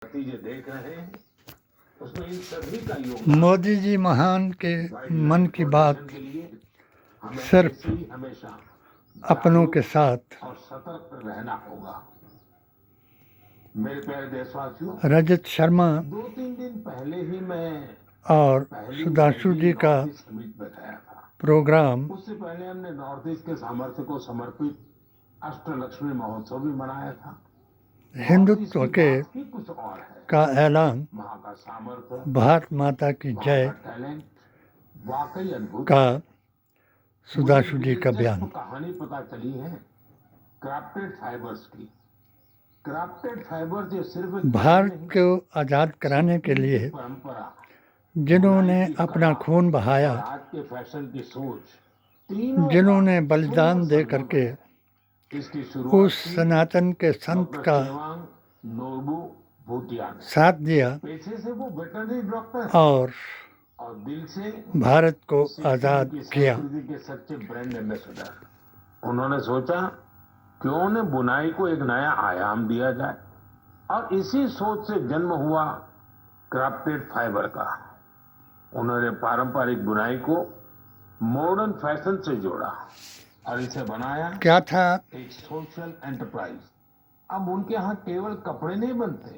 नतीजे देख रहे हैं उसमें इन सभी का योगदान। मोदी जी महान के मन की बात के लिए हमें सिर्फ ऐसे ही हमेशा अपनों के साथ और सतर्क रहना होगा। मेरे प्यारे देशवासियों, रजत शर्मा 2-3 दिन पहले ही मैं और सुधांशु जी का समिट में गया था। प्रोग्राम उससे पहले हमने नॉर्थ ईस्ट के सामर्थ्य को समर्पित अष्टलक्ष्मी महोत्सव भी मनाया था। हिंदुत्व के कुछ और है, का ऐलान, वहाँ का सामर्थ्य, भारत माता की जय टैलेंट वाकई अद्भुत का सुधांशु जी का बयान। कहानी पता चली है क्राफ्टेड फाइबर्स की। क्राफ्टेड फाइबर्स ये सिर्फ भारत को आज़ाद कराने के लिए परंपरा, जिन्होंने अपना खून बहाया, आज के फैशन की सोच, जिन्होंने बलिदान दे करके उस सनातन के संत का साथ दिया पेशे से वो वेटरनरी डॉक्टर और दिल से भारत को आज़ाद किया। के सच्चे ब्रांड एम्बेसडर। उन्होंने सोचा क्यों न बुनाई को एक नया आयाम दिया जाए और इसी सोच से जन्म हुआ क्राफ्टेड फाइबर का। उन्होंने पारंपरिक बुनाई को मॉडर्न फैशन से जोड़ा और इसे बनाया क्या था एक सोशल एंटरप्राइज। अब उनके यहाँ केवल कपड़े नहीं बनते,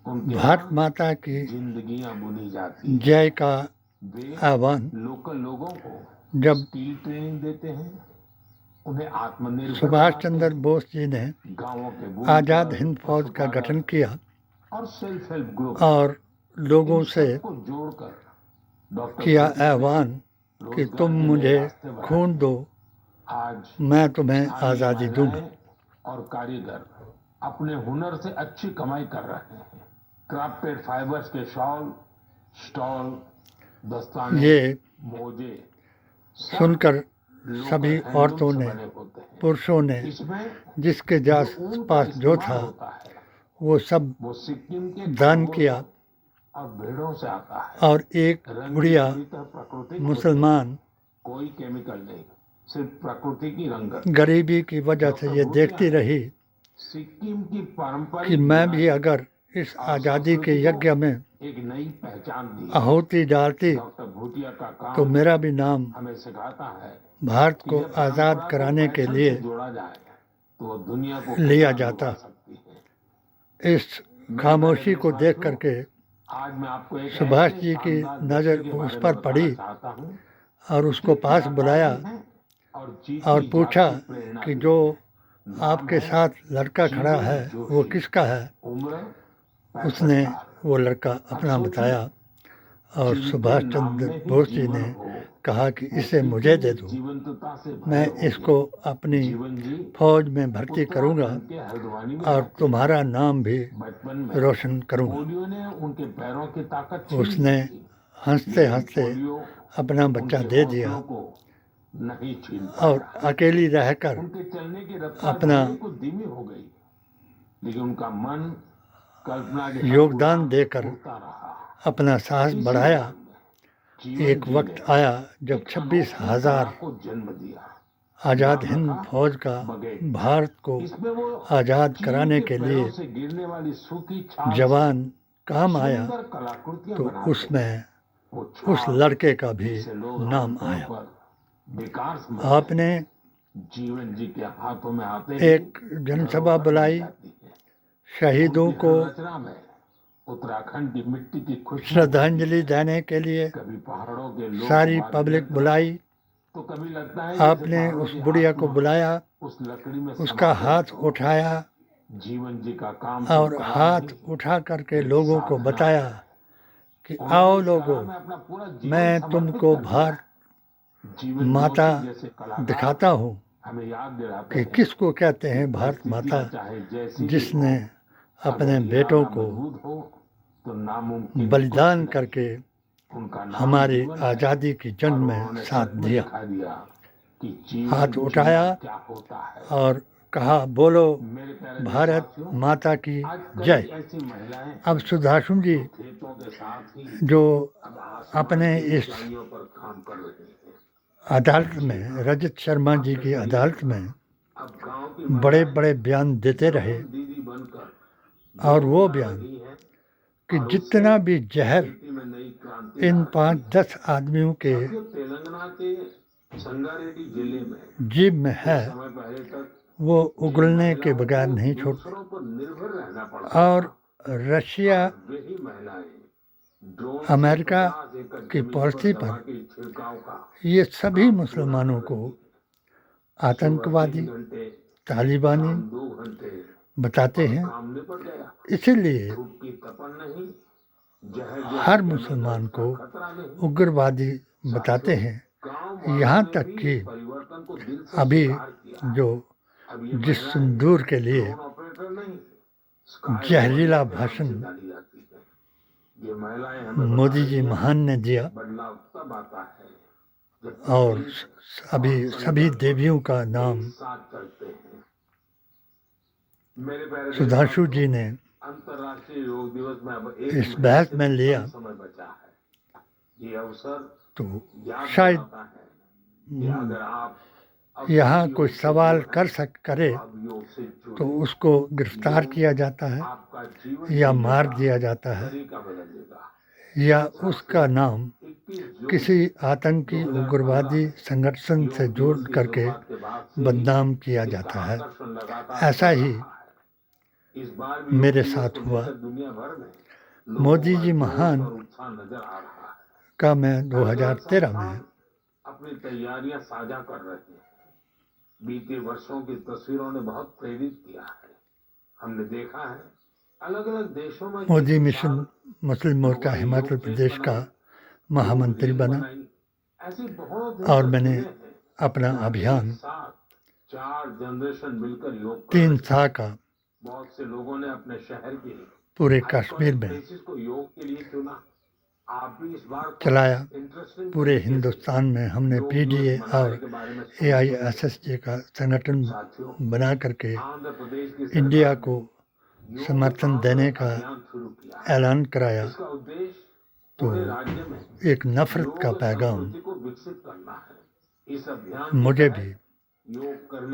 उनके भारत माता की जिंदगियां बुनी जाती। जय का आह्वान लोकल लोगों को जब स्किल ट्रेनिंग देते हैं, उन्हें आत्मनिर्भर सुभाष चंद्र बोस जी ने गांवों के आज़ाद हिंद फौज का गठन किया और सेल्फ हेल्प ग्रुप और लोगों से को जोड़कर किया आह्वान कि तुम मुझे खून दो, आज मैं तुम्हें आज़ादी दूंगा। और कारीगर अपने हुनर से अच्छी कमाई कर रहे हैं। क्राफ्टेड फाइबर्स के शॉल, स्टॉल, दस्ताने, ये मोजे सुनकर सभी औरतों ने, पुरुषों ने, जिसके पास जो था वो सब सिक्किम के दान किया और भेड़ों से आता है। और एक बुढ़िया मुसलमान कोई केमिकल नहीं, सिर्फ प्रकृति की रंगत। गरीबी की वजह से ये देखती रही सिक्किम की परंपरा कि मैं भी अगर इस आज़ादी के यज्ञ में एक नई पहचान दी, आहुति डालती डॉक्टर भूटिया का काम तो मेरा भी नाम हमें सिखाता है भारत को आज़ाद कराने के लिए जोड़ा जाए तो वो दुनिया को लिया जाता। इस खामोशी को देख करके आज मैं आपको एक सुभाष जी की नज़र उस पर पड़ी और उसको पास बुलाया और पूछा कि जो आपके साथ लड़का खड़ा है वो किसका है। उसने वो लड़का अपना बताया और सुभाष चंद्र बोस जी ने कहा कि इसे मुझे दे दो, मैं इसको अपनी फौज में भर्ती करूंगा और तुम्हारा नाम भी रोशन करूंगा। उसने हंसते हंसते अपना बच्चा दे दिया और अकेली रहकर अपना योगदान देकर अपना साहस बढ़ाया। एक वक्त आया जब 26,000 आज़ाद हिंद फौज का भारत को आज़ाद कराने के लिए जवान काम आया तो उसमें उस लड़के का भी नाम आया। आपने एक जनसभा बुलाई, शहीदों को उत्तराखंड की मिट्टी की श्रद्धांजलि देने के लिए सारी पब्लिक बुलाई। तो कभी लगता है आपने उस बुढ़िया को बुलाया, उसका हाथ उठाया जीवन जी का काम और हाथ उठा करके लोगों को बताया कि आओ लोगों, मैं तुमको भारत माता दिखाता हूँ कि किसको कहते हैं भारत माता, जिसने अपने बेटों को बलिदान करके हमारी आज़ादी की जंग में साथ दिया। हाथ उठाया और कहा बोलो भारत माता की जय। अब सुधांशु जी जो अपने इस अदालत में, रजत शर्मा जी की अदालत में बड़े बड़े बयान देते रहे और वो बयान कि जितना भी जहर इन 5-10 आदमियों के तेलंगाना के संगारेड्डी जिले में जीभ में है समय पहले तक वो उगलने के बगैर नहीं छोड़ते। दूसरों पर निर्भर रहना पड़ता और रशिया, वही महिलाएं ड्रोन अमेरिका से 50 एकड़ की जमीन पॉलिसी दवा पर के छिड़काव का ये सभी मुसलमानों को आतंकवादी, 3 घंटे तालिबानी 2 घंटे बताते हैं। काम निपट गया। इसीलिए धूप की तपन नहीं, जहर हर मुसलमान को उग्रवादी बताते हैं। यहाँ तक कि अभी जो जिस सिंदूर के लिए जहरीला भाषण मोदी जी महान ने दिया और अभी सभी देवियों का नाम सुधांशु जी ने अंतर्राष्ट्रीय योग दिवस में अब इस बहस में लिया समय बचा है। ये अवसर तो शायद अगर आप यहाँ कोई सवाल करे योग से तो उसको गिरफ्तार किया जाता है आपका जीवन या मार दिया जाता है तरीका बदल देगा। या उसका नाम 21 जून किसी आतंकी उग्रवादी संगठन से जोड़ करके बदनाम किया जाता है। ऐसा ही इस बार मेरे साथ हुआ। दुनिया भर में मोदी जी महान उत्साह नजर आ रहा है। का मैं 2013 में अपनी तैयारियां साझा कर रहे हैं। बीते वर्षों की तस्वीरों ने बहुत प्रेरित किया है। हमने देखा है अलग अलग देशों में मोदी मिशन मुस्लिम मोर्चा हिमाचल प्रदेश का महामंत्री बना ऐसी बहुत और मैंने अपना अभियान 4 जनरेशन मिलकर योग 3 साल का बहुत से लोगों ने अपने शहर के पूरे कश्मीर में को योग के लिए चुना। आप भी इस बार चलाया। पूरे हिंदुस्तान में हमने पीडीए और एआईएसएसजे का संगठन बना करके इंडिया को समर्थन देने का ऐलान कराया। तो एक नफरत का पैगाम मुझे भी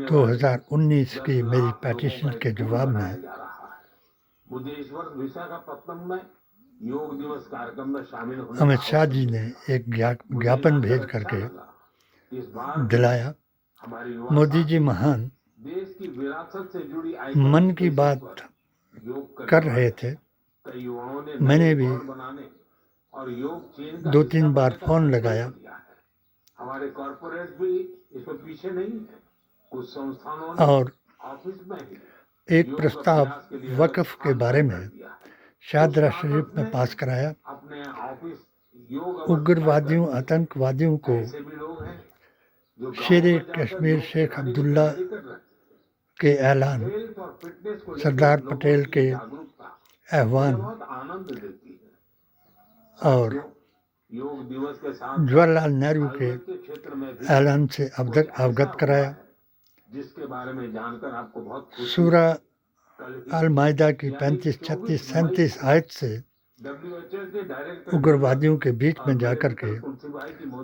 2019 की मेरी पेटिशन के जवाब में मुझे इस वर्ष विशाखापत्तनम में योग दिवस कार्यक्रम में शामिल होने अमित शाह जी ने एक ज्ञापन भेज करके दिलाया। मोदी जी महान देश की विरासत से जुड़ी मन की बात कर रहे थे। मैंने भी और योग चीन 2-3 बार फोन लगाया। हमारे कॉर्पोरेट भी इसमें पीछे नहीं है। कुछ संस्थानों और ऑफिस में एक प्रस्ताव वक्फ के बारे में शाहदरा शरीफ में पास कराया। अपने ऑफिस उग्रवादियों, आतंकवादियों को शेर कश्मीर शेख अब्दुल्ला के ऐलान, सरदार पटेल के आह्वान और जवाहरलाल नेहरू के ऐलान से अवगत कराया। जिसके बारे में जानकर आपको बहुत सूरा अल माइदा की 35, 36, 37 आयत से उग्रवादियों के बीच में जाकर के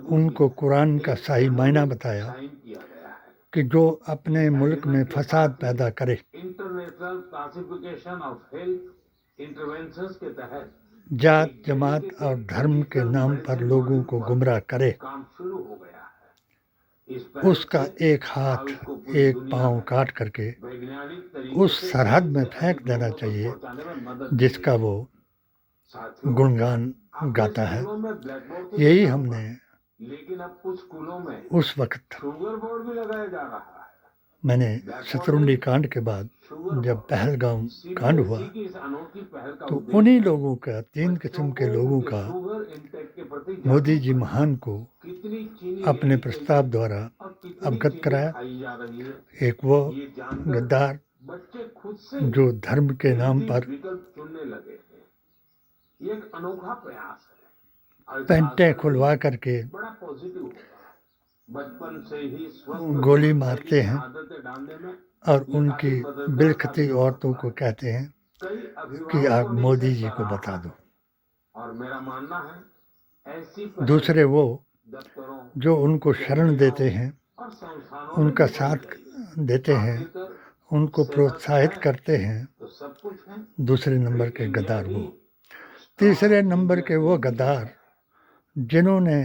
उनको कुरान का सही मायना बताया कि जो अपने मुल्क में फसाद पैदा करे, international classification of health interventions के तहत जात, जमात और धर्म के नाम पर लोगों को गुमराह करे, काम शुरू हो गया है। उसका एक हाथ एक पांव काट करके उस सरहद में फेंक देना चाहिए जिसका वो गुणगान गाता है। यही हमने लेकिन अब कुछ स्कूलों में उस वक्त शुगर बोर्ड भी लगाया जा रहा है। मैंने शतरुंडी कांड के बाद जब पहलगाम कांड हुआ तो उन्हीं लोगों का, 3 किस्म के लोगों का मोदी जी महान को अपने प्रस्ताव द्वारा अवगत कराया। एक वो गद्दार जो धर्म के नाम पर एक अनोखा प्रयास है। पेंटें खुलवा करके बड़ा पॉजिटिव बचपन से ही गोली मारते हैं आदतें डालने में और उनकी बिलखती औरतों को कहते हैं कि आप मोदी जी को बता दो। और मेरा मानना है ऐसी दूसरे वो दफ्तरों जो उनको शरण देते हैं, और संस्थानों उनका साथ देते हैं, उनको प्रोत्साहित करते हैं, तो सब कुछ है। दूसरे नंबर के गद्दार वो। तीसरे नंबर के वो गद्दार जिन्होंने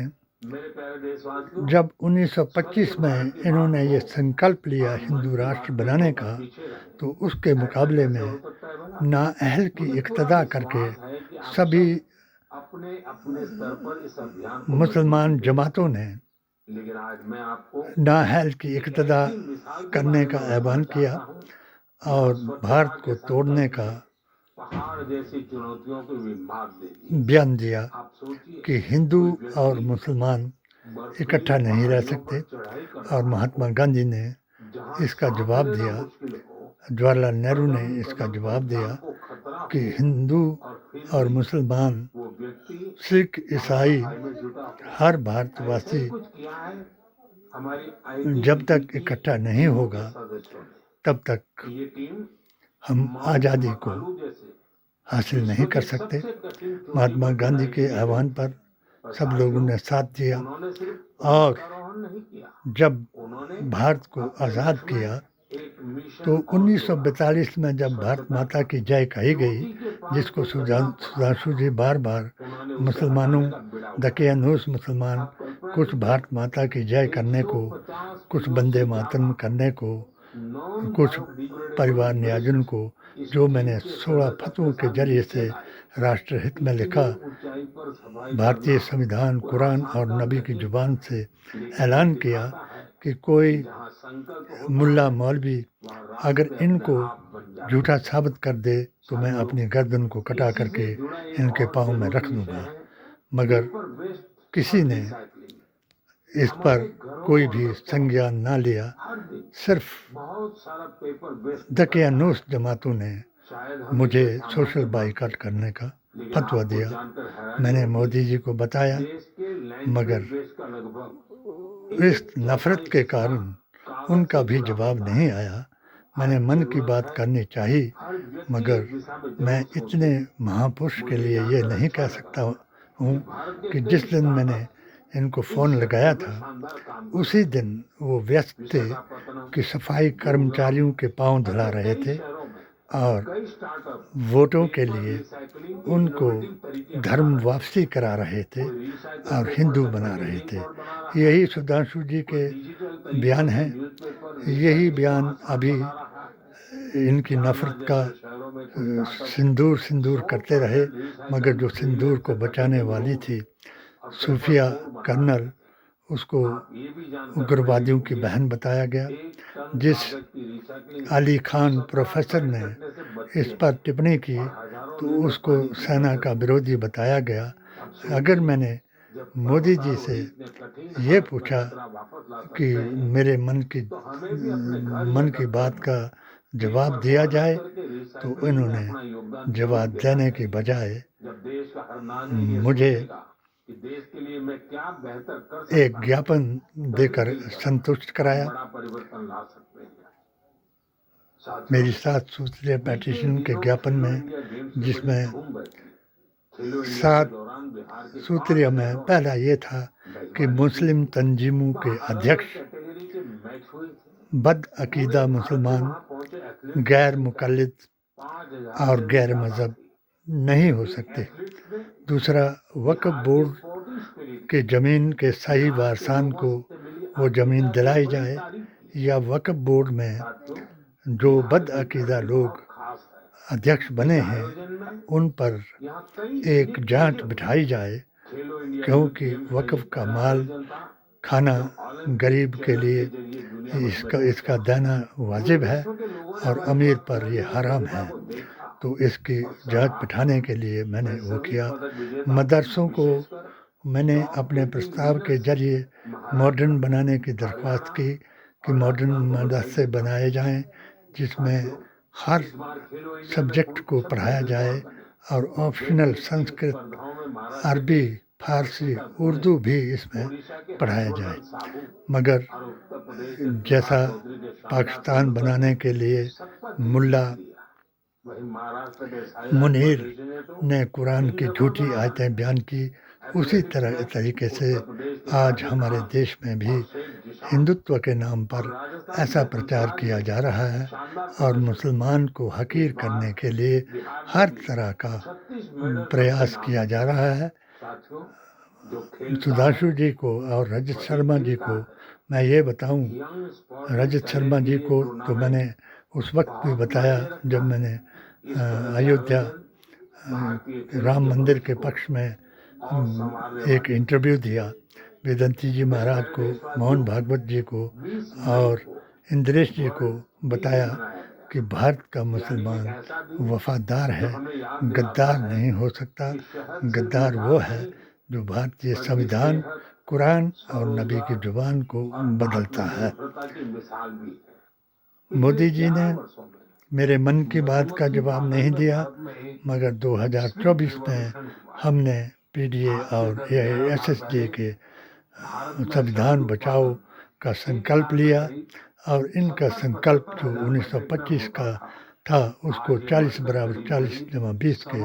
मेरे प्यारे देशवासियों, जब 1925 में इन्होंने ये संकल्प लिया हिंदू राष्ट्र बनाने का, तो उसके मुकाबले में नाअहल की इक्तदा करके सभी अपने अपने स्तर पर इस अभियान को मुसलमान जमातों ने लेकिन आज मैं आपको नाअहल की इक्तदा करने का आह्वान किया और भारत को तोड़ने का पहाड़ जैसी चुनौतियों को भी मात दे दी। बयान दिया आप सोचिए कि हिंदू और मुसलमान इकट्ठा नहीं रह सकते, और महात्मा गांधी ने इसका जवाब दिया, जवाहरलाल नेहरू ने इसका जवाब दिया कि हिंदू और मुसलमान, सिख, ईसाई, हर भारतवासी जब तक इकट्ठा नहीं होगा तब तक हम आज़ादी को हासिल नहीं कर सकते। महात्मा गांधी के आह्वान पर सब लोगों ने साथ दिया, और जब भारत को आज़ाद किया तो 1942 में जब भारत माता की जय कही गई, जिसको सुधांशु जी बार बार मुसलमानों, दकियानूस मुसलमान, कुछ भारत माता की जय करने को, कुछ वंदे मातरम करने को, कुछ परिवार नियोजन को, जो मैंने 16 फतवों के जरिए से राष्ट्रहित में लिखा, भारतीय संविधान, कुरान और नबी की जुबान से ऐलान किया कि कोई मुल्ला मौलवी अगर इनको झूठा साबित कर दे तो मैं अपनी गर्दन को कटा करके इनके पाँव में रख दूंगा। मगर किसी ने इस पर कोई भी संज्ञान ना लिया। सिर्फ दकियानूस जमातों ने मुझे सोशल बाइकाट करने का फतवा दिया। मैंने मोदी जी को बताया, मगर इस नफरत के कारण उनका भी जवाब नहीं आया। मैंने मन की बात करनी चाहिए, मगर मैं इतने महापुरुष के लिए ये नहीं कह सकता हूँ कि जिस दिन मैंने इनको फ़ोन लगाया था उसी दिन वो व्यस्त थे कि सफाई कर्मचारियों के पांव धुला रहे थे और वोटों के लिए उनको धर्म वापसी करा रहे थे और हिंदू बना रहे थे। यही सुधांशु जी के बयान हैं। यही बयान अभी इनकी नफरत का सिंदूर सिंदूर करते रहे, मगर जो सिंदूर को बचाने वाली थी सूफिया कर्नल, उसको उग्रवादियों की बहन बताया गया। जिस अली खान प्रोफेसर ने इस पर टिप्पणी की तो उसको सेना का विरोधी बताया गया। अगर मैंने मोदी जी से ये पूछा कि मेरे मन की बात का जवाब दिया जाए, तो इन्होंने जवाब देने की बजाय मुझे एक ज्ञापन देकर संतुष्ट कराया। मेरी 7 सूत्रीय पेटिशन के ज्ञापन में, जिसमें 7 सूत्रीय में पहला ये था कि मुस्लिम तंजीमों के अध्यक्ष बदअकीदा मुसलमान, गैर मुकल्लिद और गैर मजहब नहीं हो सकते। दूसरा, वक्फ बोर्ड के ज़मीन के सही वारसान को वो ज़मीन दिलाई जाए, या वक्फ बोर्ड में जो बदअकीदा लोग अध्यक्ष बने हैं उन पर एक जांच बिठाई जाए, क्योंकि वक्फ का माल खाना गरीब के लिए इसका देना वाजिब है और अमीर पर ये हराम है। तो इसकी जांच बिठाने के लिए मैंने वो किया। मदरसों को मैंने अपने प्रस्ताव के जरिए मॉडर्न बनाने की दरख्वास्त की कि मॉडर्न मदरसे बनाए जाएं, जिसमें हर सब्जेक्ट को पढ़ाया जाए और ऑप्शनल संस्कृत, अरबी, फारसी, उर्दू भी इसमें पढ़ाया जाए। मगर जैसा पाकिस्तान बनाने के लिए मुल्ला मुनीर ने कुरान की झूठी आयतें बयान की, उसी तरीके से आज हमारे देश में भी हिंदुत्व के नाम पर ऐसा प्रचार किया जा रहा है और मुसलमान को हकीर करने के लिए हर तरह का प्रयास किया जा रहा है। सुधांशु जी को और रजत शर्मा जी को मैं ये बताऊं, रजत शर्मा जी को तो मैंने उस वक्त भी बताया जब मैंने अयोध्या राम मंदिर के पक्ष में एक इंटरव्यू दिया। वेदंती जी महाराज को, मोहन भागवत जी को और इंद्रेश जी को बताया कि भारत का मुसलमान वफादार है, गद्दार नहीं हो सकता। गद्दार वो है जो भारतीय संविधान, कुरान और नबी की जुबान को बदलता है। मोदी जी ने मेरे मन की बात का जवाब नहीं दिया, मगर 2024 में हमने पीडीए और एआईएसएसडी के संविधान बचाओ का संकल्प लिया और इनका संकल्प जो 1925 का था उसको 40 बराबर 40 जमा 20 के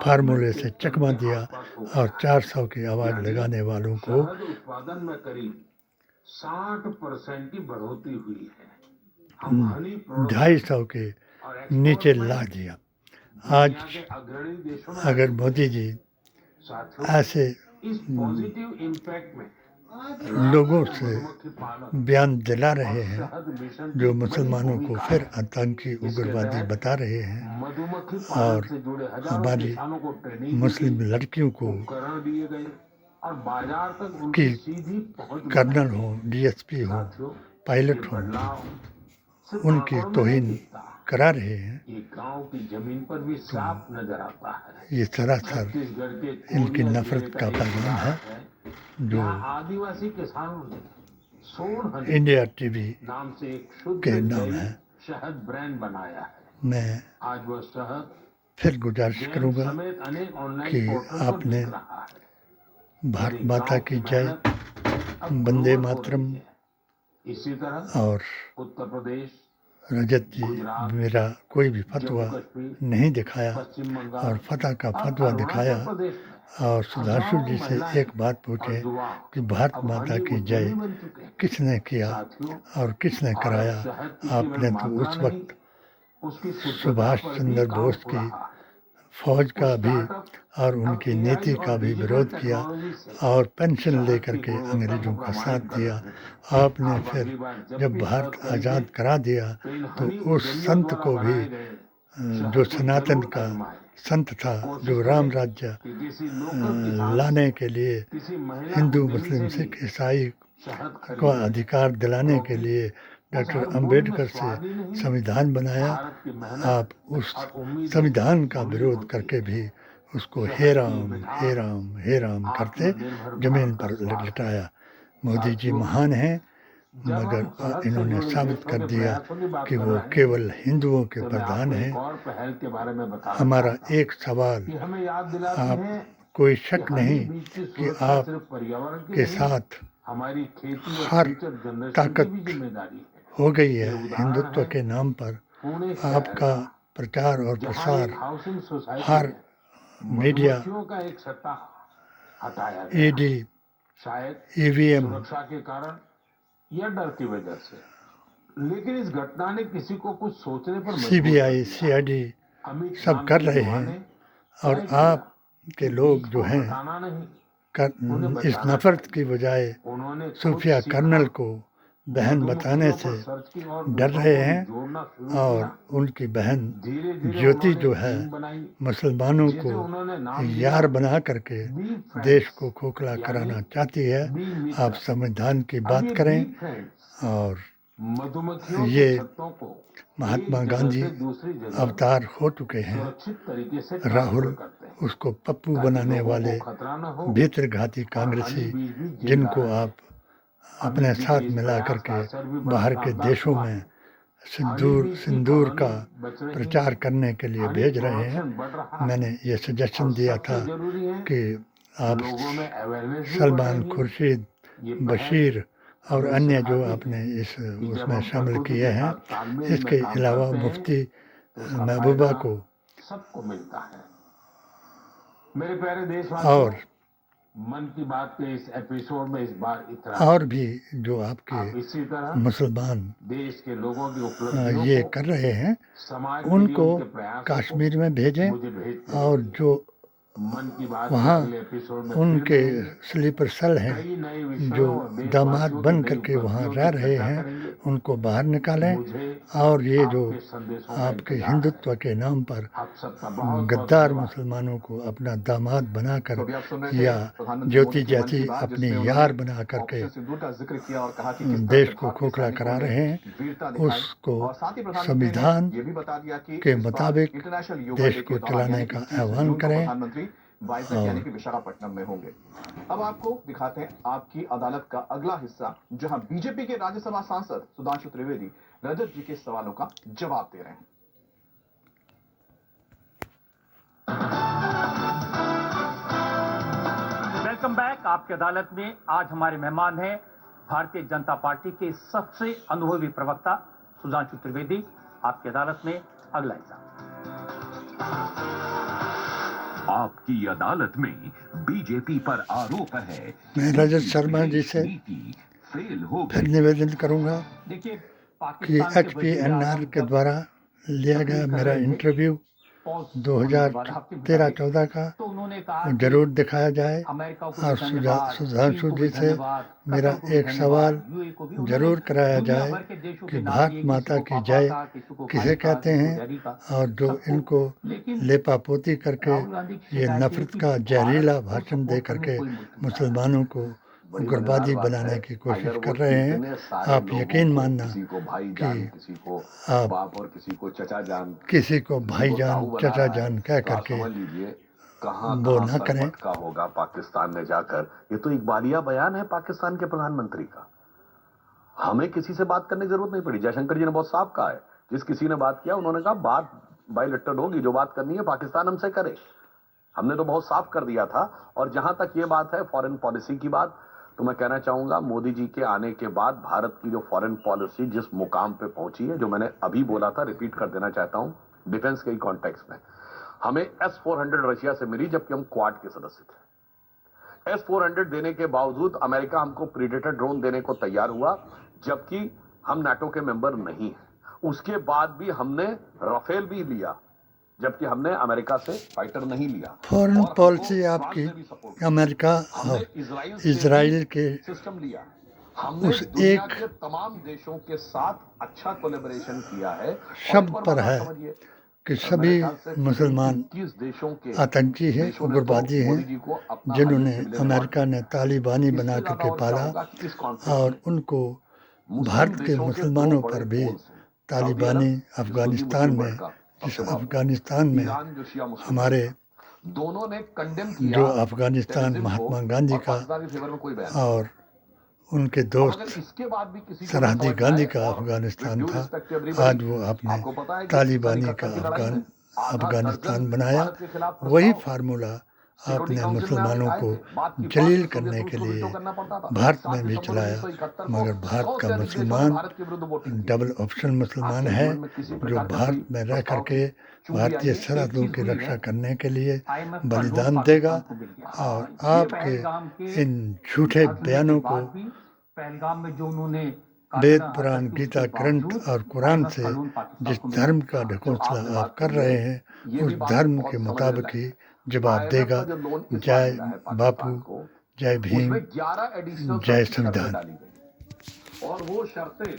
फार्मूले से चकमा दिया और 400 की आवाज लगाने वालों को उत्पादन में करीब 60% की बढ़ोतरी हुई है। 250 के नीचे ला दिया। आज अगर मोदी जी ऐसे लोगों से बयान दिला रहे हैं जो मुसलमानों को फिर आतंकी उग्रवादी बता रहे हैं और हमारी मुस्लिम लड़कियों को कि कर्नल हो, डीएसपी हो, पायलट हो, उनकी तौहीन करा रहे हैं, गांव की जमीन पर भी साफ नजर आता है। ये सरासर इनकी नफरत का पैगाम है जो आदिवासी किसानों ने सोन इंडिया टीवी नाम से एक शुद्ध के नाम है। शहद ब्रांड बनाया है। मैं आज वह शहद फिर गुजारिश करूंगा कि आपने भारत माता की जय, वंदे मातरम इसी तरह और उत्तर प्रदेश, रजत जी मेरा कोई भी फतवा नहीं दिखाया और फतह का फतवा दिखाया और सुधांशु जी से एक बात पूछे कि भारत माता की जय किसने किया और किसने कराया। आपने तो उस वक्त सुभाष चंद्र बोस की फौज का भी और उनकी नीति का भी विरोध किया और पेंशन लेकर के अंग्रेजों का साथ दिया। आपने फिर जब भारत आज़ाद करा दिया तो उस संत को भी, जो सनातन का संत था, जो राम राज्य लाने के लिए हिंदू, मुस्लिम, सिख, ईसाई को अधिकार दिलाने के लिए डॉक्टर अंबेडकर से संविधान बनाया। आप उस संविधान का विरोध करके भी उसको हे राम हे राम हे राम करते जमीन पर लिटाया। मोदी जी महान हैं, मगर इन्होंने साबित कर दिया कि वो केवल हिंदुओं के प्रधान हैं। हमारा एक सवाल, आप कोई शक नहीं कि आप के साथ हर ताकत हो गई है हिंदुत्व के नाम पर। आपका प्रचार और प्रसार हर मीडिया, ईडी, ईवीएम, सुरक्षा के कारण या डर की वजह से, लेकिन इस घटना ने किसी को कुछ सोचने पर सीबीआई, सीआईडी सब कर रहे हैं और आप के लोग जो हैं इस नफरत की बजाय सूफिया कर्नल को बहन बताने से डर रहे हैं और उनकी बहन ज्योति जो है मुसलमानों को यार बना करके देश को खोखला कराना चाहती है। आप संविधान की बात करें और ये महात्मा गांधी अवतार हो चुके हैं। राहुल उसको पप्पू बनाने वाले भीतरघाती कांग्रेसी जिनको आप अपने साथ मिला करके बाहर के देशों में सिंदूर का प्रचार करने के लिए भेज रहे हैं। मैंने ये सजेशन दिया था कि आप सलमान खुर्शीद, बशीर और अन्य जो आपने उसमें शामिल किए हैं, इसके अलावा मुफ्ती महबूबा को सबको मिलता है। मेरे प्यारे देशवासियों, और मन की बात के इस एपिसोड में इस बार इतना। और भी जो आप आपके इसी तरह मुसलमान देश के लोगों की उपलब्धियों ये को, कर रहे हैं समाज के लिए उनको उनके प्रयासों को कश्मीर में भेजें, मुझे भेजते और रहिए। जो मन की बात के वहाँ अगले एपिसोड में फिर उनके मिलेंगे। स्लीपर सेल हैं कई नए जो विषयों और दामाद देशवासियों की बन नई करके वहाँ उपलब्धियों रह की रहे चर्चा हैं करेंगे। उनको बाहर निकालें, मुझे और ये जो आपके संदेशों का आपके इंतजार है। हिंदुत्व के नाम पर आप सबका बहुत बहुत गद्दार धन्यवाद। मुसलमानों को अपना दामाद तो बनाकर अभी आप सुन रहे थे या प्रधानमंत्री ज्योति मोदी की मन जैसी की बात, अपनी जिसमें यार उन्होंने बना करके ऑपरेशन सिंदूर का जिक्र किया और कहा कि किस तरह देश से को भारतीय खोखला करा सैनिकों ने रहे हैं, वीरता दिखाई। उसको और साथ ही प्रधानमंत्री संविधान ने ये भी बता दिया कि के इस बार मुताबिक इंटरनेशनल योगा देश डे को के दौरान चलाने यानी का 21 आह्वान जून को करें। प्रधानमंत्री वाइजैक यानी और कि विशाखापट्टनम में होंगे। अब आपको दिखाते हैं आपकी अदालत का अगला हिस्सा, जहां बीजेपी के राज्यसभा सांसद सुधांशु त्रिवेदी रजत जी के सवालों का जवाब दे रहे हैं। Welcome back. आपकी अदालत में आज हमारे मेहमान हैं भारतीय जनता पार्टी के सबसे अनुभवी प्रवक्ता सुधांशु त्रिवेदी। आपकी अदालत में अगला हिस्सा। आपकी अदालत में बीजेपी पर आरोप है मैं रजत शर्मा जी से नीति फेल हो फिर गई। निवेदन करूंगा देखिए, कि पाकिस्तान के HPNR के जब द्वारा लिया गया मेरा इंटरव्यू पॉज होने के बाद आपके 2013-14 का तो उन्होंने कहा कि जरूर दिखाया जाए, अमेरिका को और भी धन्यवाद, सुधांशु चीन को जी भी से धन्यवाद, मेरा कतर को भी एक धन्यवाद, सवाल यूएई को भी। उन्होंने जरूर कराया दुनिया जाए भर के देशों कि के नाम भारत लिए, माता किसी को की पापा जय कहा, किसी को किसे भाई कहा, कहते किसी को हैं, डैडी कहा, और जो सबको। इनको लेकिन लेपापोती करके राहुल गांधी की ये शिकायत नफरत थी का कि जहरीला भारत को भाषण दे सपोर्ट करने करके कोई मुल्क नहीं आया। मुसलमानों को बड़ी उग्रवादी मजेदार बात बनाने है, की कोशिश अगर वो कर रहे हैं। इतने सारे आप लोगों यकीन को, मानना किसी को भाई कि जान, किसी को आप बाप और किसी को चचा जान, किसी को किसी को भाईजान ताऊ बना चचा रहा है, जान कह तो आप करके समझ लीजिए कहाँ वो कहाँ ना सर करें। पटका होगा पाकिस्तान में जाकर। ये तो इकबालिया बयान है पाकिस्तान के प्रधानमंत्री का। हमें किसी से बात करने की जरूरत नहीं पड़ी। जयशंकर जी ने बहुत साफ कहा है, जिस किसी ने बात किया उन्होंने कहा बात बायलेटरल होगी, जो बात करनी है पाकिस्तान हमसे करे। हमने तो बहुत साफ कर दिया था। और जहां तक ये बात है फॉरेन पॉलिसी की बात, तो मैं कहना चाहूंगा मोदी जी के आने के बाद भारत की जो फॉरेन पॉलिसी जिस मुकाम पे पहुंची है, जो मैंने अभी बोला था रिपीट कर देना चाहता हूं, डिफेंस के ही कॉन्टेक्स्ट में हमें S-400 रशिया से मिली जबकि हम क्वाड के सदस्य थे। S-400 देने के बावजूद अमेरिका हमको प्रीडेटर ड्रोन देने को तैयार हुआ, जबकि हम नाटो के मेंबर नहीं हैं। उसके बाद भी हमने राफेल भी लिया, जबकि हमने अमेरिका से फाइटर नहीं लिया। फॉरेन और पॉलिसी हमको आपकी फ्रांस ने भी सपोर्ट किया। अमेरिका हमने और इजराइल के सिस्टम लिया। हमने उस दुनिया एक के तमाम देशों के साथ अच्छा कोलैबोरेशन किया है। और शब्द एक और पर बात है समझिए, कि मेरे सभी ख्याल से मुसलमान 21 देशों के आतंकी हैं, देशों ने तो उग्रवादी मोदी जी हैं, को अपना जिन्होंने highest civilian अमेरिका award ने तालिबानी दिया। बना इससे ज्यादा करके और क्या पाला, होगा कि इस कॉन्फ्लिक्ट और में उनको मुस्लिम भारत के देशों के मुसलमानों दो बड़े पर भी पोल्स हैं। सऊदी तालिबानी अरब, जो अफगानिस्तान सुन्नी में, मुस्लिम वर्ग का जिस सबसे बड़ा, अफगानिस्तान में ईरान जो शिया मुस्लिम हमारे वर्ग का, दोनों ने कंडेम किया जो अफगानिस्तान terrorism को, महात्मा गांधी और का पाकिस्तान के फेवर में कोई बयान नहीं। और उनके अब दोस्त अगर इसके बाद भी किसी को सरहदी समझ गांधी आए, का और अफगानिस्तान with due था, respect to everybody, आज वो आपने आपको पता है कि तालिबानी सन का 71 की लड़ाई में आधा अफगानिस्तान दर्जन बनाया। भारत के खिलाफ वही प्रस्ताव फार्मूला सिक्योरिटी आपने काउंसिल में मुसलमानों आए को थे। बात की जलील बात करने सोवियत के रूस को लिए वीटो करना पड़ता था। भारत 7 में भी दिसंबर चलाया, 1971 को मगर भारत 100 का से अधिक देशों ने मुसलमान भारत के विरुद्ध वोटिंग की। डबल ऑप्शन मुसलमान आपके है, जीवन में किसी जो प्रकार का भारत कोई में रह प्रस्ताव करके की चूक भी भारतीय आई है, एक सरहदों चीज की हुई रक्षा है, करने के लिए IMF का बलिदान लोन देगा। पाकिस्तान को मिल गया। और ये आपके पहलगाम के इन झूठे हमले के बयानों को बाद भी पहलगाम में जो उन्होंने वेद, कातिलाना पुराण, हरकत की, गीता, उसके ग्रंथ बावजूद और कुरान IMF से का लोन पाकिस्तान जिस को मिला। धर्म का जो ढकोसला आपने आप बात कर कही रहे है, हैं, ये उस भी बात धर्म बहुत के समझने मुताबिक लायक ही है। जवाब IMF देगा। का जो लोन इस बार जय मिला है बापू, पाकिस्तान को, जय भीम, उसमें 11 एडिशनल जय शर्तें संविधान। डाली गई और वो शर्तें